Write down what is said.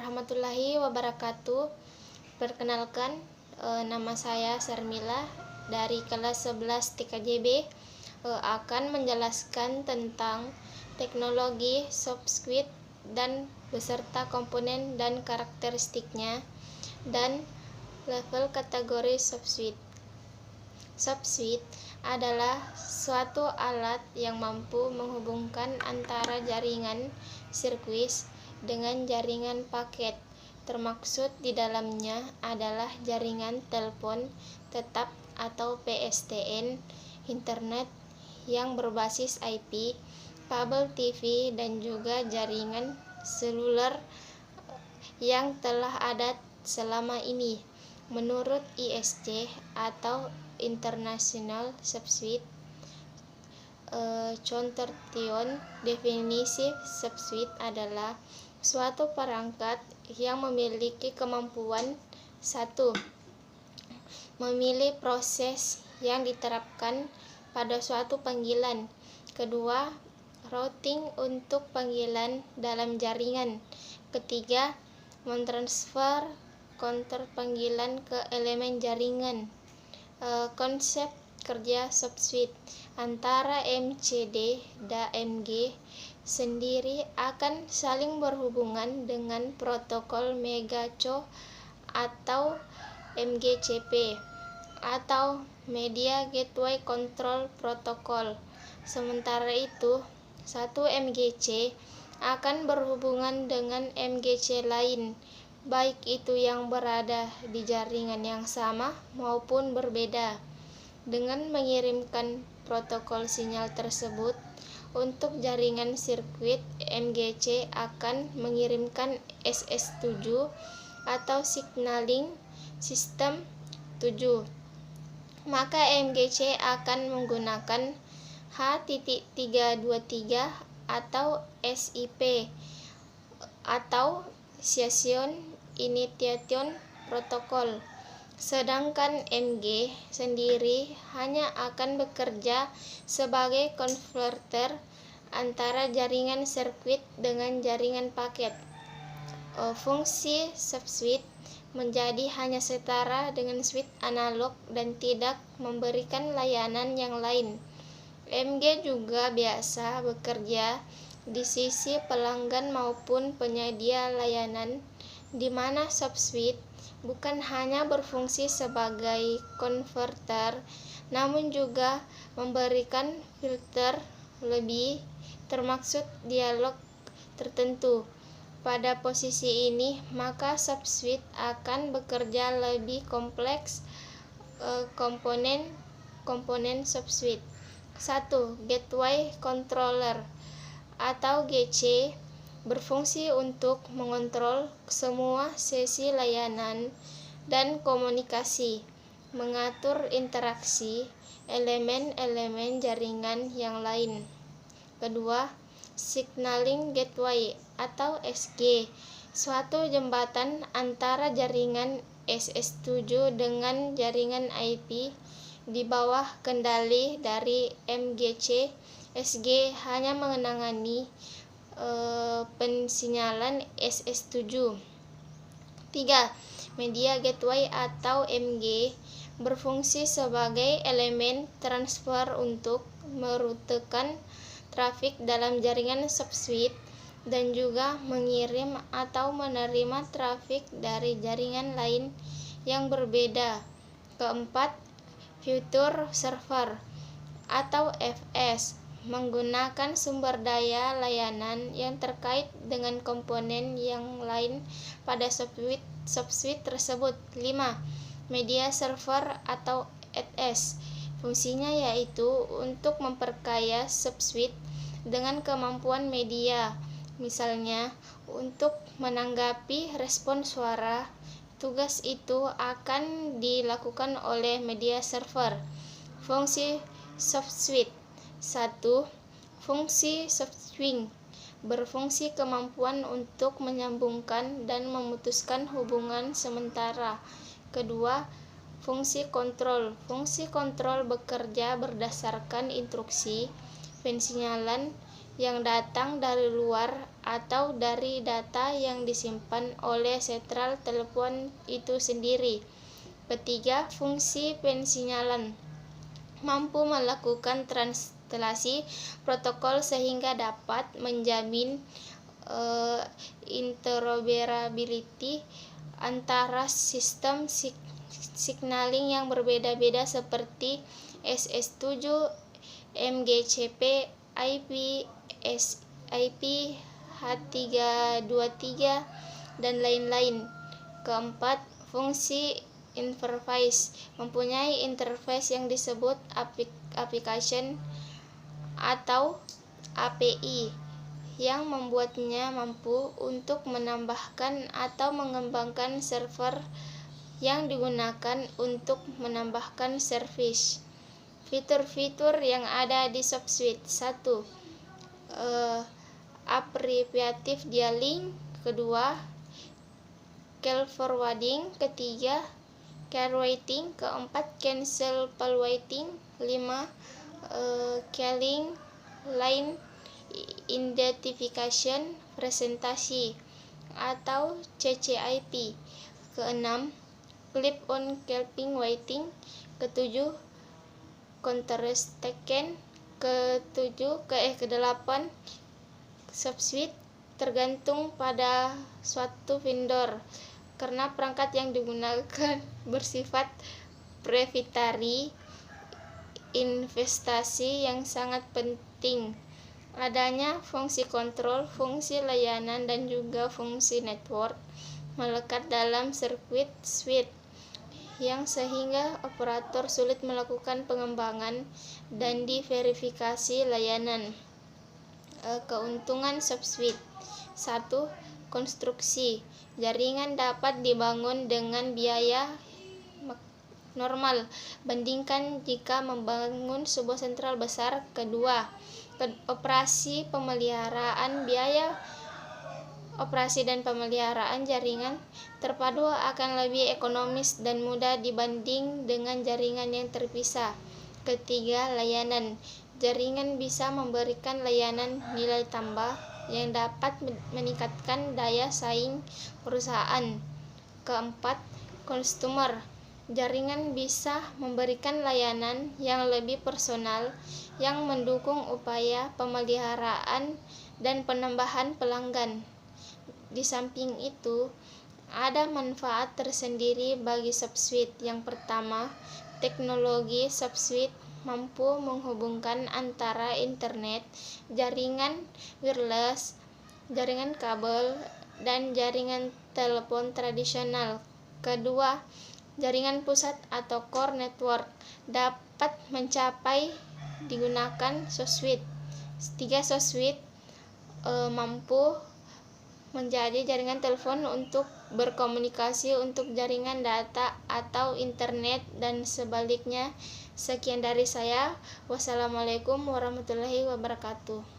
warahmatullahi wabarakatuh. Perkenalkan, nama saya Sarmila dari kelas 11 TKJB, akan menjelaskan tentang teknologi SoftSuite dan beserta komponen dan karakteristiknya dan level kategori SoftSuite. SoftSuite adalah suatu alat yang mampu menghubungkan antara jaringan sirkuit dengan jaringan paket. Termaksud di dalamnya adalah jaringan telepon tetap atau PSTN, internet yang berbasis IP, kabel TV, dan juga jaringan seluler yang telah ada selama ini. Menurut ISC atau International SoftSuite Consortium, definisi SoftSuite adalah suatu perangkat yang memiliki kemampuan 1. Memilih proses yang diterapkan pada suatu panggilan. 2. Routing untuk panggilan dalam jaringan. 3. Mentransfer counter panggilan ke elemen jaringan. Konsep kerja SoftSuite antara MCD dan MG sendiri akan saling berhubungan dengan protokol MegaCo atau MGCP atau Media Gateway Control Protocol. Sementara itu, satu MGC akan berhubungan dengan MGC lain, baik itu yang berada di jaringan yang sama maupun berbeda. Dengan mengirimkan protokol sinyal tersebut untuk jaringan sirkuit, MGC akan mengirimkan SS7 atau Signaling System 7. Maka MGC akan menggunakan H.323 atau SIP atau Session Initiation Protocol. Sedangkan MG sendiri hanya akan bekerja sebagai konverter antara jaringan sirkuit dengan jaringan paket. Fungsi SoftSuite menjadi hanya setara dengan switch analog dan tidak memberikan layanan yang lain. MG juga biasa bekerja di sisi pelanggan maupun penyedia layanan, di mana SoftSuite bukan hanya berfungsi sebagai konverter, namun juga memberikan filter lebih, termaksud dialog tertentu. Pada posisi ini, maka SoftSuite akan bekerja lebih kompleks. Komponen SoftSuite. 1. Gateway Controller atau GC berfungsi untuk mengontrol semua sesi layanan dan komunikasi, mengatur interaksi elemen-elemen jaringan yang lain. 2. Signaling Gateway atau SG, suatu jembatan antara jaringan SS7 dengan jaringan IP di bawah kendali dari MGC. SG hanya menangani pensinyalan SS7. 3. Media Gateway atau MG berfungsi sebagai elemen transfer untuk merutekan trafik dalam jaringan SoftSuite dan juga mengirim atau menerima trafik dari jaringan lain yang berbeda. 4. Future Server atau FS menggunakan sumber daya layanan yang terkait dengan komponen yang lain pada SoftSuite tersebut. 5. Media Server atau ETS, fungsinya yaitu untuk memperkaya SoftSuite dengan kemampuan media, misalnya untuk menanggapi respon suara. Tugas itu akan dilakukan oleh media server. Fungsi SoftSuite. 1. Fungsi SoftSwing berfungsi kemampuan untuk menyambungkan dan memutuskan hubungan sementara. 2. Fungsi kontrol. Fungsi kontrol bekerja berdasarkan instruksi pensinyalan yang datang dari luar atau dari data yang disimpan oleh sentral telepon itu sendiri. Ketiga, fungsi pensinyalan mampu melakukan translasi protokol sehingga dapat menjamin interoperability antara sistem signaling yang berbeda-beda seperti SS7, MGCP, IP, SIP, H323, dan lain-lain. Keempat, fungsi interface mempunyai interface yang disebut application atau API yang membuatnya mampu untuk menambahkan atau mengembangkan server yang digunakan untuk menambahkan service. Fitur-fitur yang ada di SoftSuite. 1. Abbreviative dialing. Kedua, call forwarding. Ketiga, care waiting. Keempat, cancel call waiting. 5. Calling line identification presentasi atau CCIP. Keenam, clip on calling waiting. Ketujuh, contrast taken. Kedelapan, SoftSuite tergantung pada suatu vendor karena perangkat yang digunakan bersifat proprietary. Investasi yang sangat penting, adanya fungsi kontrol, fungsi layanan, dan juga fungsi network melekat dalam sirkuit suite yang sehingga operator sulit melakukan pengembangan dan diverifikasi layanan. Keuntungan SoftSuite. 1. Konstruksi jaringan dapat dibangun dengan biaya normal bandingkan jika membangun sebuah sentral besar. Kedua, operasi pemeliharaan. Biaya operasi dan pemeliharaan jaringan terpadu akan lebih ekonomis dan mudah dibanding dengan jaringan yang terpisah. Ketiga, layanan. Jaringan bisa memberikan layanan nilai tambah yang dapat meningkatkan daya saing perusahaan. Keempat, customer. Jaringan bisa memberikan layanan yang lebih personal yang mendukung upaya pemeliharaan dan penambahan pelanggan. Di samping itu, ada manfaat tersendiri bagi SoftSuite. Yang pertama, teknologi SoftSuite mampu menghubungkan antara internet, jaringan wireless, jaringan kabel, dan jaringan telepon tradisional. Kedua, jaringan pusat atau core network dapat mencapai digunakan SoftSuite. 3. SoftSuite mampu menjadi jaringan telepon untuk berkomunikasi untuk jaringan data atau internet dan sebaliknya. Sekian dari saya. Wassalamualaikum warahmatullahi wabarakatuh.